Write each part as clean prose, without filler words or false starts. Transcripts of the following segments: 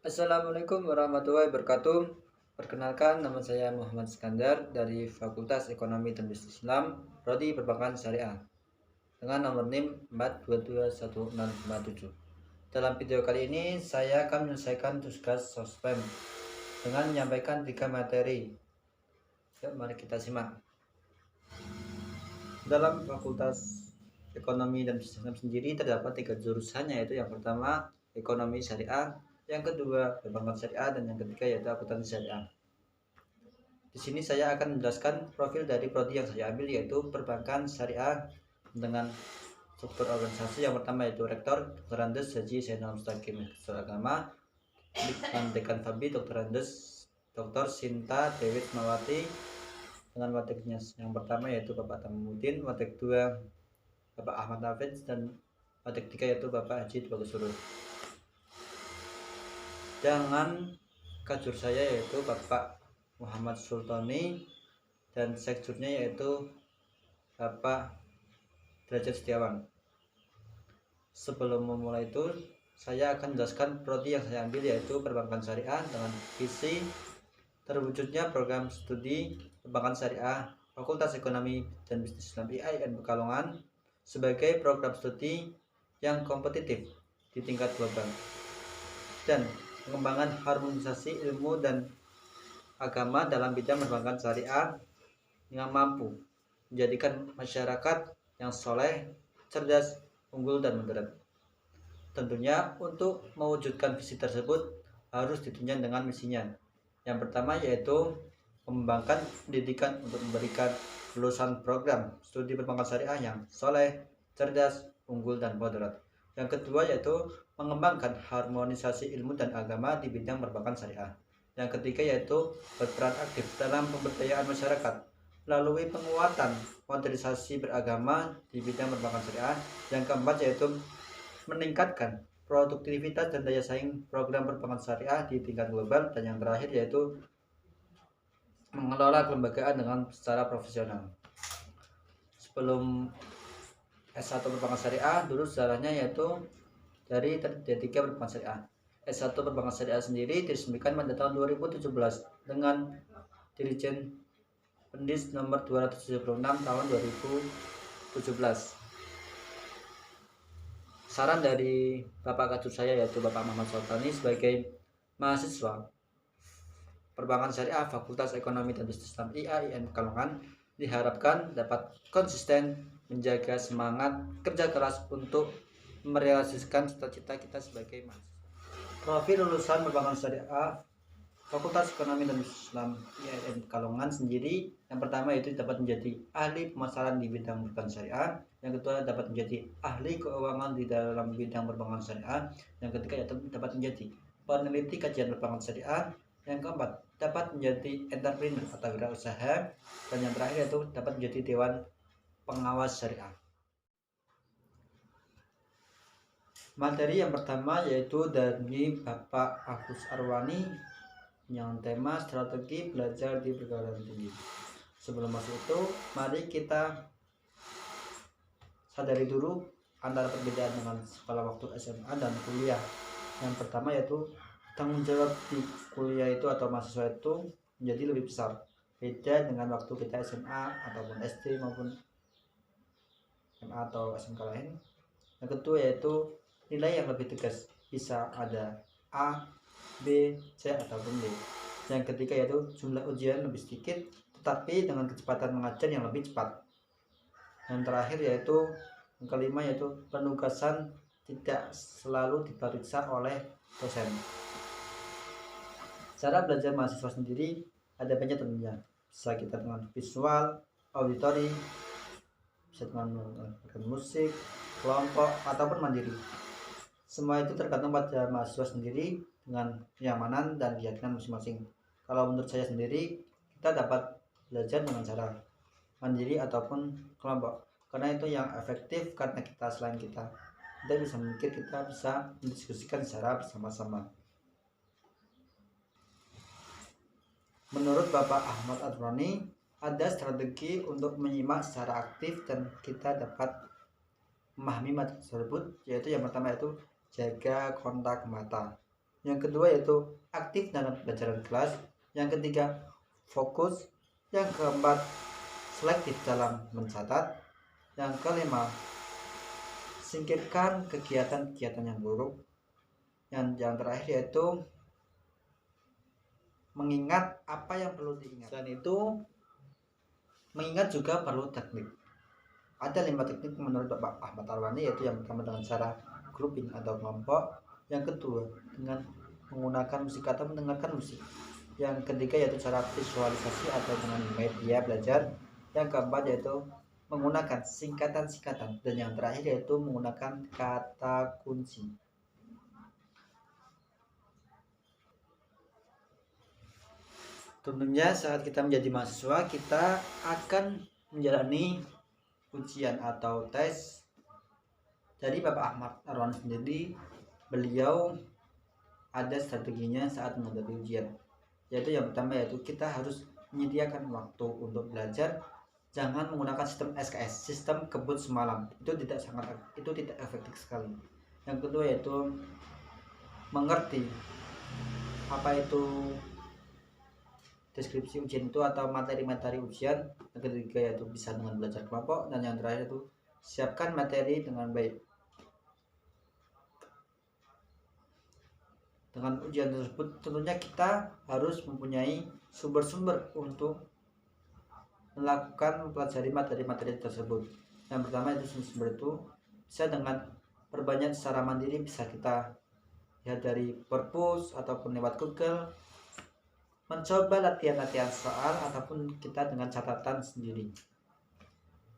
Assalamualaikum warahmatullahi wabarakatuh. Perkenalkan, nama saya Muhammad Iskandar dari Fakultas Ekonomi dan Bisnis Islam, Prodi Perbankan Syariah, dengan nomor NIM 4221657. Dalam video kali ini, saya akan menyelesaikan tugas sospem dengan menyampaikan 3 materi. Yuk, mari kita simak. Dalam Fakultas Ekonomi dan Bisnis Islam sendiri terdapat 3 jurusan, yaitu yang pertama Ekonomi Syariah, yang kedua Perbankan Syariah, dan yang ketiga yaitu Akuntansi Syariah. Di sini saya akan menjelaskan profil dari prodi yang saya ambil, yaitu Perbankan Syariah dengan struktur organisasi. Yang pertama yaitu Rektor Dr. Andes Haji Zainal Mustaqim Agama, dan Dekan Fabi Dr. Andes Dr. Sinta Dewi Mawati, dengan wadeknya yang pertama yaitu Bapak Tamudin, wadek 2 Bapak Ahmad Nafiz, dan wadek 3 yaitu Bapak Haji Bagusuru. Dengan kajur saya yaitu Bapak Muhammad Sultani, dan sekjurnya yaitu Bapak Derajat Setiawan. Sebelum memulai itu, saya akan menjelaskan prodi yang saya ambil, yaitu Perbankan Syariah, dengan visi terwujudnya program studi Perbankan Syariah Fakultas Ekonomi dan Bisnis Islam IAIN Pekalongan sebagai program studi yang kompetitif di tingkat global, dan pengembangan harmonisasi ilmu dan agama dalam bidang perbankan syariah yang mampu menjadikan masyarakat yang soleh, cerdas, unggul, dan moderat. Tentunya untuk mewujudkan visi tersebut harus ditunjang dengan misinya. Yang pertama yaitu mengembangkan pendidikan untuk memberikan lulusan program studi perbankan syariah yang soleh, cerdas, unggul, dan moderat. Yang kedua yaitu mengembangkan harmonisasi ilmu dan agama di bidang perbankan syariah. Yang ketiga yaitu berperan aktif dalam pemberdayaan masyarakat melalui penguatan modernisasi beragama di bidang perbankan syariah. Yang keempat yaitu meningkatkan produktivitas dan daya saing program perbankan syariah di tingkat global. Dan yang terakhir yaitu mengelola kelembagaan dengan secara profesional. Sebelum S1 perbankan syariah, dulu sejarahnya yaitu dari D3 perbankan syariah. S1 perbankan syariah sendiri diresmikan pada tahun 2017 dengan Dirjen Pendis nomor 276 tahun 2017. Saran dari Bapak Kajur saya yaitu Bapak Muhammad Sultani sebagai mahasiswa Perbankan Syariah Fakultas Ekonomi dan Bisnis Islam IAIN Pekalongan diharapkan dapat konsisten menjaga semangat kerja keras untuk merealisasikan cita-cita kita sebagai mahasiswa. Profil lulusan Perbankan Syariah Fakultas Ekonomi dan Bisnis Islam IAIN Pekalongan sendiri, yang pertama itu dapat menjadi ahli pemasaran di bidang perbankan syariah, yang kedua dapat menjadi ahli keuangan di dalam bidang perbankan syariah, yang ketiga dapat menjadi peneliti kajian perbankan syariah, yang keempat dapat menjadi entrepreneur atau wirausaha, dan yang terakhir yaitu dapat menjadi dewan pengawas syariah. Materi yang pertama yaitu dari Bapak Agus Arwani yang tema strategi belajar di perguruan tinggi. Sebelum masuk itu, mari kita sadari dulu antara perbedaan dengan sekolah waktu SMA dan kuliah. Yang pertama yaitu tanggung jawab di kuliah itu atau mahasiswa itu menjadi lebih besar, beda dengan waktu kita SMA ataupun SD maupun SMA atau SMK lain. Yang kedua yaitu nilai yang lebih tegas, bisa ada A, B, C ataupun D. Yang ketiga yaitu jumlah ujian lebih sedikit tetapi dengan kecepatan mengajar yang lebih cepat. Yang terakhir yaitu yang kelima yaitu penugasan tidak selalu diperiksa oleh dosen. Cara belajar mahasiswa sendiri ada banyak tentunya, bisa kita dengan visual, auditori, bisa dengan musik, kelompok ataupun mandiri. Semua itu tergantung pada mahasiswa sendiri dengan kenyamanan dan keyakinan masing-masing. Kalau menurut saya sendiri, kita dapat belajar dengan cara mandiri ataupun kelompok, karena itu yang efektif, karena kita selain kita bisa memikir, kita bisa mendiskusikan secara bersama-sama. Menurut Bapak Ahmad Adroni, ada strategi untuk menyimak secara aktif dan kita dapat memahami materi tersebut, yaitu yang pertama yaitu jaga kontak mata. Yang kedua yaitu aktif dalam pelajaran kelas. Yang ketiga fokus. Yang keempat selektif dalam mencatat. Yang kelima singkirkan kegiatan-kegiatan yang buruk. Yang terakhir yaitu mengingat apa yang perlu diingat. Selain itu, mengingat juga perlu teknik. Ada 5 teknik menurut Bapak Ahmad Arwani, yaitu yang pertama dengan cara grouping atau kelompok, yang kedua dengan menggunakan musik atau mendengarkan musik, yang ketiga yaitu cara visualisasi atau dengan media belajar, yang keempat yaitu menggunakan singkatan-singkatan, dan yang terakhir yaitu menggunakan kata kunci. Tentunya saat kita menjadi mahasiswa, kita akan menjalani ujian atau tes. Jadi Bapak Ahmad Arwani sendiri, beliau ada strateginya saat menghadapi ujian, yaitu yang pertama yaitu kita harus menyediakan waktu untuk belajar. Jangan menggunakan sistem SKS, sistem kebut semalam, itu tidak efektif sekali. Yang kedua yaitu mengerti apa itu deskripsi ujian itu atau materi-materi ujian. Yang ketiga yaitu bisa dengan belajar kelompok, dan yang terakhir itu siapkan materi dengan baik. Dengan ujian tersebut tentunya kita harus mempunyai sumber-sumber untuk melakukan mempelajari materi-materi tersebut. Yang pertama itu sumber itu bisa dengan perbanyak secara mandiri, bisa kita lihat dari perpus ataupun lewat Google, mencoba latihan-latihan soal ataupun kita dengan catatan sendiri.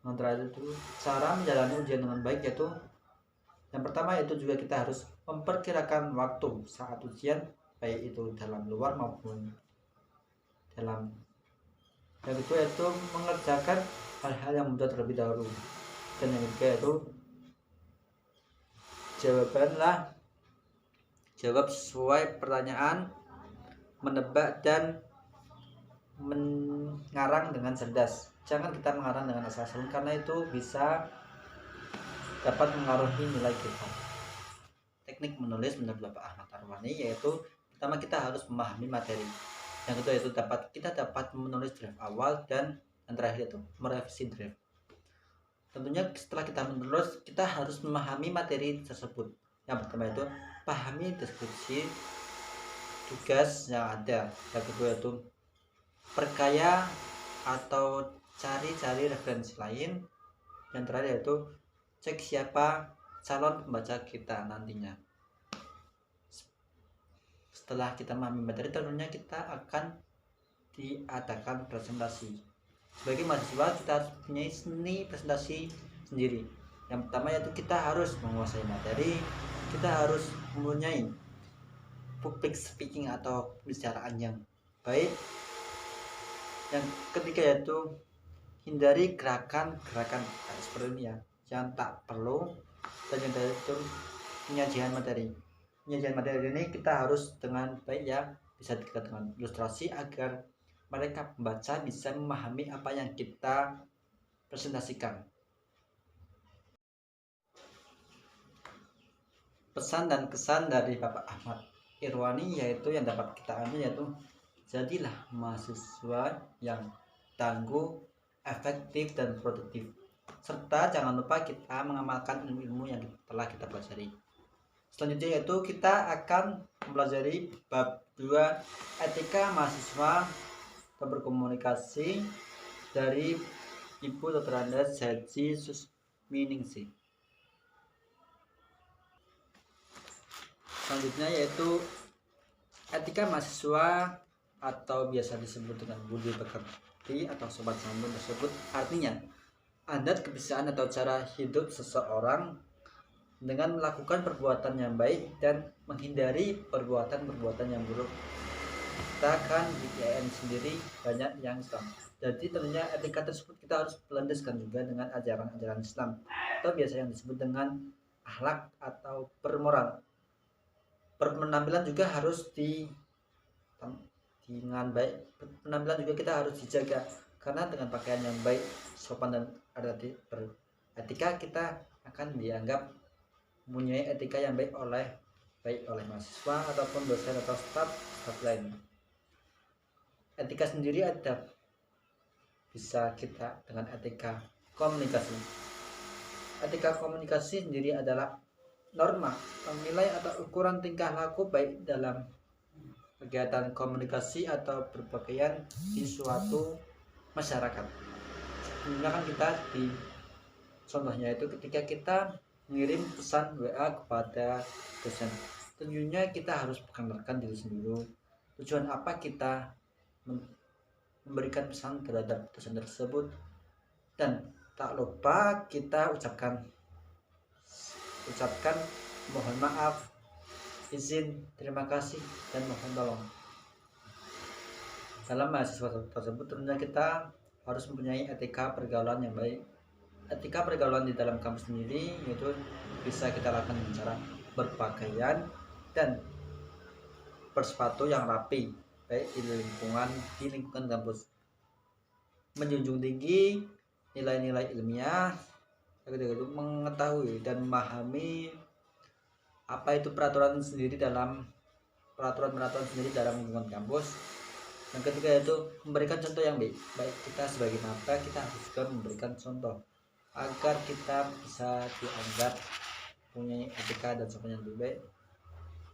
Yang terakhir itu cara menjalani ujian dengan baik, yaitu yang pertama yaitu juga kita harus memperkirakan waktu saat ujian, baik itu dalam luar maupun dalam. Yang kedua yaitu mengerjakan hal-hal yang mudah terlebih dahulu, dan yang ketiga yaitu jawab sesuai pertanyaan, menebak dan mengarang dengan cerdas. Jangan kita mengarang dengan asal-asalan, karena itu bisa dapat mengaruhi nilai kita. Teknik menulis menurut Bapak Ahmad Arwani yaitu pertama kita harus memahami materi. Yang kedua yaitu kita dapat menulis draft awal, dan yang terakhir itu merevisi draft. Tentunya setelah kita menulis, kita harus memahami materi tersebut. Yang pertama itu pahami deskripsi tugas yang ada. Yang kedua itu perkaya atau cari-cari referensi lain. Yang terakhir yaitu cek siapa calon pembaca kita nantinya. Setelah kita memahami materi, tentunya kita akan diadakan presentasi. Sebagai mahasiswa kita harus punya seni presentasi sendiri. Yang pertama yaitu kita harus menguasai materi, kita harus mempunyai public speaking atau pembicaraan yang baik. Yang ketiga yaitu hindari gerakan-gerakan seperti ini ya, yang tak perlu. Dan yang terakhir itu penyajian materi. Penyajian materi ini kita harus dengan baik ya, bisa kita dengan ilustrasi agar mereka pembaca bisa memahami apa yang kita presentasikan. Pesan dan kesan dari Bapak Ahmad Irwani yaitu yang dapat kita ambil yaitu jadilah mahasiswa yang tangguh, efektif dan produktif, serta jangan lupa kita mengamalkan ilmu-ilmu yang telah kita pelajari. Selanjutnya yaitu kita akan mempelajari bab 2 etika mahasiswa dan berkomunikasi dari Ibu Dr. Andes Haji Susminingsih. Selanjutnya yaitu etika mahasiswa atau biasa disebut dengan budi pekerti atau sobat santun tersebut. Artinya adat kebiasaan atau cara hidup seseorang dengan melakukan perbuatan yang baik dan menghindari perbuatan-perbuatan yang buruk. Kita kan di IAIN sendiri banyak yang Islam, jadi tentunya etika tersebut kita harus landaskan juga dengan ajaran-ajaran Islam, atau biasa yang disebut dengan akhlak atau bermoral. Penampilan juga harus dengan baik. Penampilan juga kita harus dijaga, karena dengan pakaian yang baik, sopan dan beretika, kita akan dianggap mempunyai etika yang baik oleh baik oleh mahasiswa ataupun dosen atau staf lain. Etika sendiri ada bisa kita dengan etika komunikasi. Etika komunikasi sendiri adalah norma, nilai atau ukuran tingkah laku baik dalam kegiatan komunikasi atau berpakaian di suatu masyarakat. Sebenarnya kan kita di contohnya itu ketika kita mengirim pesan WA kepada dosen, tentunya kita harus perkenalkan diri sendiri. Tujuan apa kita memberikan pesan terhadap dosen tersebut, dan tak lupa kita ucapkan mohon maaf, izin, terima kasih, dan mohon tolong. Dalam mahasiswa tersebut tentunya kita harus mempunyai etika pergaulan yang baik. Etika pergaulan di dalam kampus sendiri yaitu bisa kita lakukan dengan cara berpakaian dan bersepatu yang rapi baik di lingkungan kampus, menjunjung tinggi nilai-nilai ilmiah, mengetahui dan memahami apa itu peraturan sendiri dalam lingkungan kampus. Yang ketiga itu memberikan contoh yang baik. Kita sebagai maba kita harus juga memberikan contoh agar kita bisa dianggap punya etika dan sopan yang lebih baik.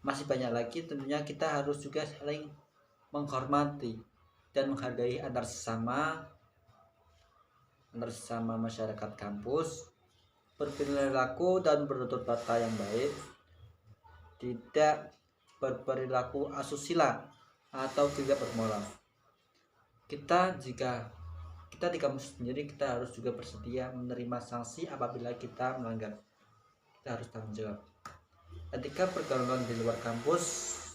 Masih banyak lagi, tentunya kita harus juga saling menghormati dan menghargai antar sesama masyarakat kampus, berperilaku dan bertutur kata yang baik, tidak berperilaku asusila atau tidak bermoral. Jika kita di kampus sendiri, kita harus juga bersedia menerima sanksi apabila kita melanggar. Kita harus tanggung jawab. Etika pergaulan di luar kampus,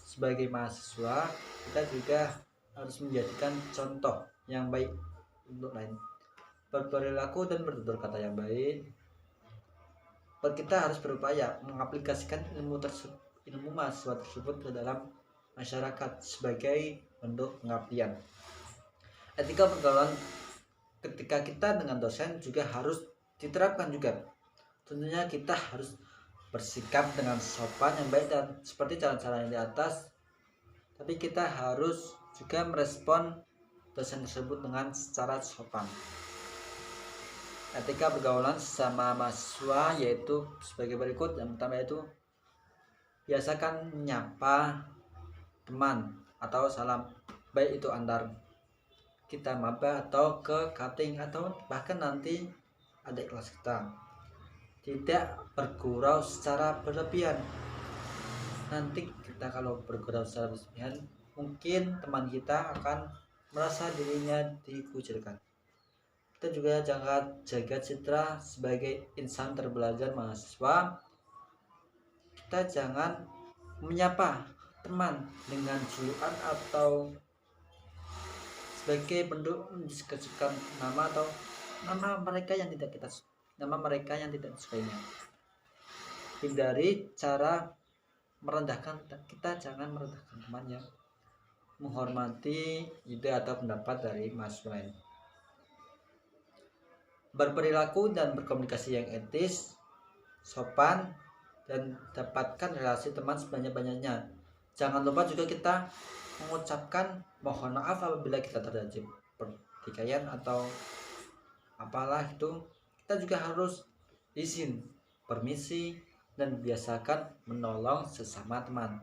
sebagai mahasiswa kita juga harus menjadikan contoh yang baik untuk lain, berperilaku dan bertutur kata yang baik. Kita harus berupaya mengaplikasikan ilmu mahasiswa tersebut ke dalam masyarakat sebagai bentuk pengabdian. Etika pergaulan ketika kita dengan dosen juga harus diterapkan juga. Tentunya kita harus bersikap dengan sopan yang baik dan seperti cara-cara yang di atas, tapi kita harus juga merespon dosen tersebut dengan secara sopan. Etika pergaulan sesama mahasiswa yaitu sebagai berikut. Yang pertama yaitu biasakan menyapa teman atau salam, baik itu antar kita maba atau ke cutting atau bahkan nanti adik kelas kita. Tidak bergurau secara berlebihan. Nanti kita kalau bergurau secara berlebihan, mungkin teman kita akan merasa dirinya dikucilkan. Kita juga jaga citra sebagai insan terbelajar mahasiswa. Kita jangan menyapa teman dengan julukan atau sebagai bentuk mendiskusikan nama atau nama mereka yang tidak disukainya. Hindari cara merendahkan. Kita jangan merendahkan teman yang menghormati ide atau pendapat dari mahasiswa lain. Berperilaku dan berkomunikasi yang etis, sopan, dan dapatkan relasi teman sebanyak-banyaknya. Jangan lupa juga kita mengucapkan mohon maaf apabila kita terjadi pertikaian atau apalah itu. Kita juga harus izin, permisi, dan biasakan menolong sesama teman.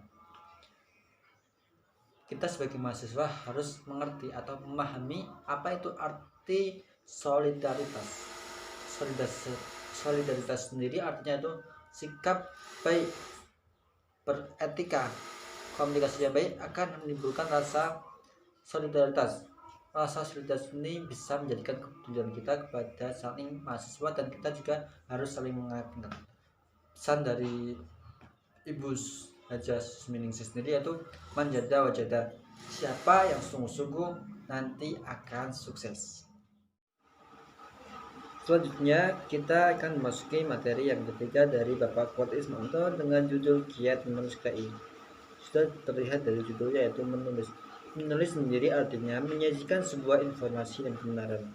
Kita sebagai mahasiswa harus mengerti atau memahami apa itu arti solidaritas. Solidaritas sendiri artinya itu sikap baik, beretika, komunikasi yang baik akan menimbulkan rasa solidaritas. Rasa solidaritas ini bisa menjadikan kepedulian kita kepada saling mahasiswa, dan kita juga harus saling mengayomi. Pesan dari Ibu Hajah Susminingsih sendiri yaitu manjada wajada, siapa yang sungguh-sungguh nanti akan sukses. Selanjutnya kita akan memasuki materi yang ketiga dari Bapak Kuat Ismanto dengan judul Giat Menulis KI. Sudah terlihat dari judulnya yaitu menulis. Menulis sendiri artinya menyajikan sebuah informasi dan kebenaran.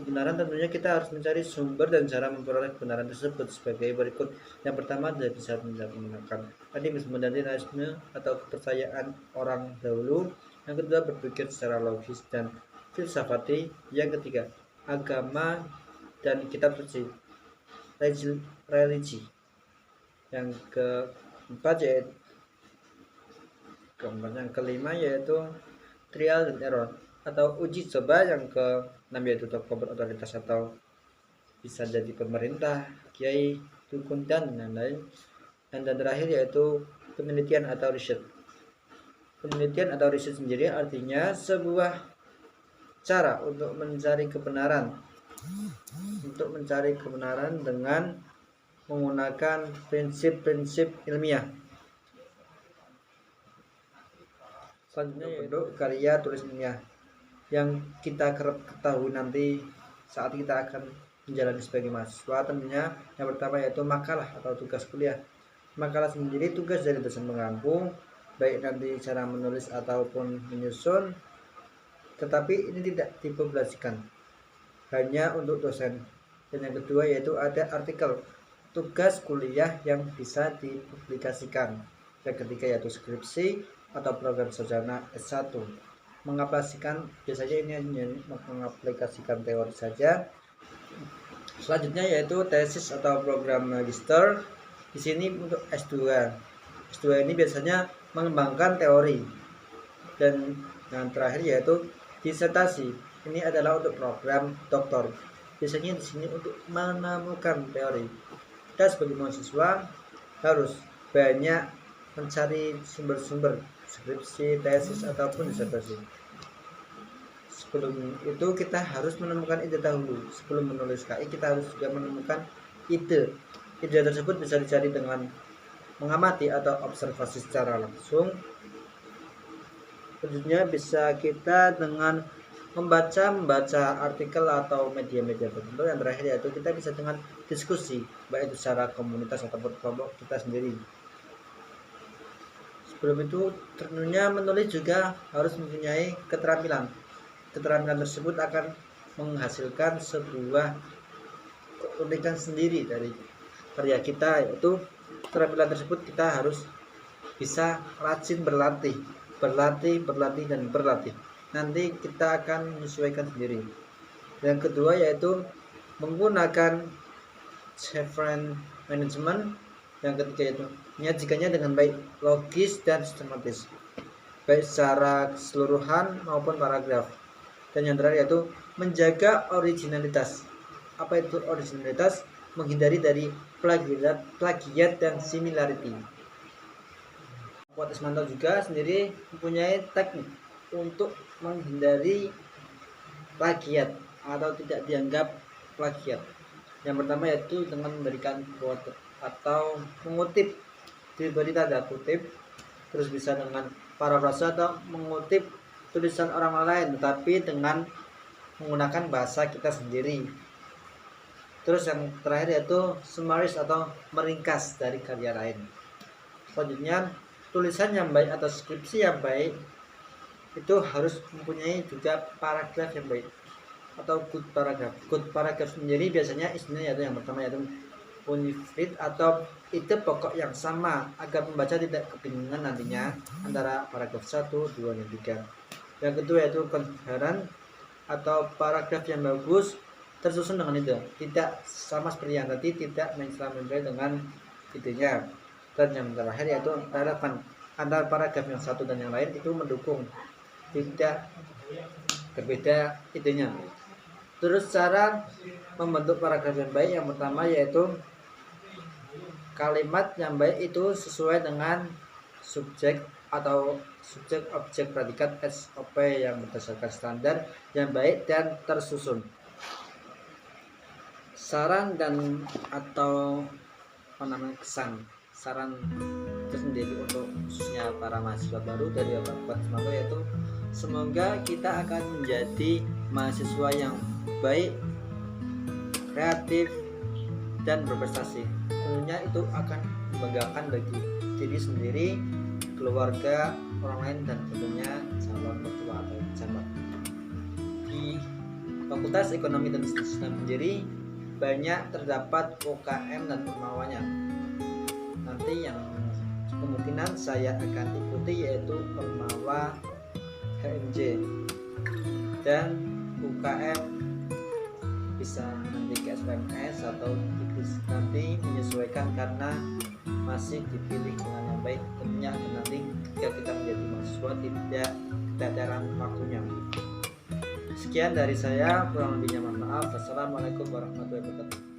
kebenaran, tentunya kita harus mencari sumber dan cara memperoleh kebenaran tersebut sebagai berikut. Yang pertama adalah bisa menggunakan animisme dan rasionalisme atau kepercayaan orang dahulu. Yang kedua, berpikir secara logis dan filsafati. Yang ketiga, agama dan kitab suci, religi. Yang keempat yaitu yang kelima yaitu trial dan error atau uji coba. Yang keenam yaitu tokoh berotoritas atau bisa jadi pemerintah, kiai, dukun, dan lain-lain. Dan terakhir yaitu penelitian atau riset. Penelitian atau riset sendiri artinya sebuah cara untuk mencari kebenaran dengan menggunakan prinsip-prinsip ilmiah. Selanjutnya yaitu karya tulis ilmiah yang kita ketahui nanti saat kita akan menjalani sebagai mahasiswa. Tentunya yang pertama yaitu makalah atau tugas kuliah. Makalah sendiri tugas dari dosen pengampu, baik nanti cara menulis ataupun menyusun, tetapi ini tidak dipublikasikan, hanya untuk dosen. Dan yang kedua yaitu ada artikel tugas kuliah yang bisa dipublikasikan. Yang ketiga yaitu skripsi atau program sarjana S1. Mengaplikasikan, biasanya ini hanya mengaplikasikan teori saja. Selanjutnya yaitu tesis atau program magister. Di sini untuk S2. S2 ini biasanya mengembangkan teori. Dan yang terakhir yaitu disertasi. Ini adalah untuk program doktor. Biasanya di sini untuk menemukan teori. Kita sebagai mahasiswa harus banyak mencari sumber-sumber skripsi, tesis ataupun disertasi. Sebelum itu kita harus menemukan ide dahulu. Sebelum menulis KI kita harus juga menemukan ide. Ide tersebut bisa dicari dengan mengamati atau observasi secara langsung. Selanjutnya bisa kita dengan membaca artikel atau media-media tertentu. Yang terakhir yaitu kita bisa dengan diskusi, baik itu secara komunitas ataupun kelompok kita sendiri. Sebelum itu tentunya menulis juga harus mempunyai keterampilan. Keterampilan tersebut akan menghasilkan sebuah keunikan sendiri dari karya kita, yaitu keterampilan tersebut kita harus bisa rajin berlatih. Nanti kita akan menyesuaikan sendiri. Yang kedua yaitu menggunakan Chevron management. Yang ketiga yaitu menyajikannya dengan baik, logis dan sistematis, baik secara keseluruhan maupun paragraf. Dan yang terakhir yaitu menjaga originalitas. Apa itu originalitas? Menghindari dari plagiat dan similarity. Pak Ismanto juga sendiri mempunyai teknik untuk menghindari plagiat atau tidak dianggap plagiat. Yang pertama yaitu dengan memberikan quote atau mengutip, diberi tanda kutip, terus bisa dengan parafrase atau mengutip tulisan orang lain tetapi dengan menggunakan bahasa kita sendiri. Terus yang terakhir yaitu summaries atau meringkas dari karya lain. Selanjutnya tulisan yang baik atau skripsi yang baik itu harus mempunyai juga paragraf yang baik atau good paragraph. Good paragraph sendiri biasanya isinya yaitu yang pertama yaitu unifit atau ide pokok yang sama agar pembaca tidak kebingungan nantinya antara paragraf 1, 2, dan 3. Yang kedua yaitu coherent atau paragraf yang bagus tersusun dengan ide, tidak sama seperti yang tadi, tidak menyelam-menyelam dengan idenya. Dan yang terakhir yaitu relevan, antara paragraf yang satu dan yang lain itu mendukung, tidak berbeda idenya. Terus cara membentuk paragraf yang baik, yang pertama yaitu kalimat yang baik itu sesuai dengan subjek atau subjek objek predikat SOP yang berdasarkan standar yang baik dan tersusun. Saran dan atau kesan saran tersendiri untuk khususnya para mahasiswa baru dari Bapak Ismanto yaitu semoga kita akan menjadi mahasiswa yang baik, kreatif, dan berprestasi. Tentunya itu akan membanggakan bagi diri sendiri, keluarga, orang lain, dan tentunya calon mertua atau pejabat. Di Fakultas Ekonomi dan Sistem sendiri banyak terdapat UKM dan permawanya. Nanti yang kemungkinan saya akan ikuti yaitu permawa HMJ dan UKM, bisa nanti ke SPMS atau nanti menyesuaikan karena masih dipilih dengan yang baik. Tentunya nanti ketika kita menjadi mahasiswa tidak ada waktunya. Sekian dari saya, kurang lebihnya mohon maaf. Wassalamualaikum warahmatullahi wabarakatuh.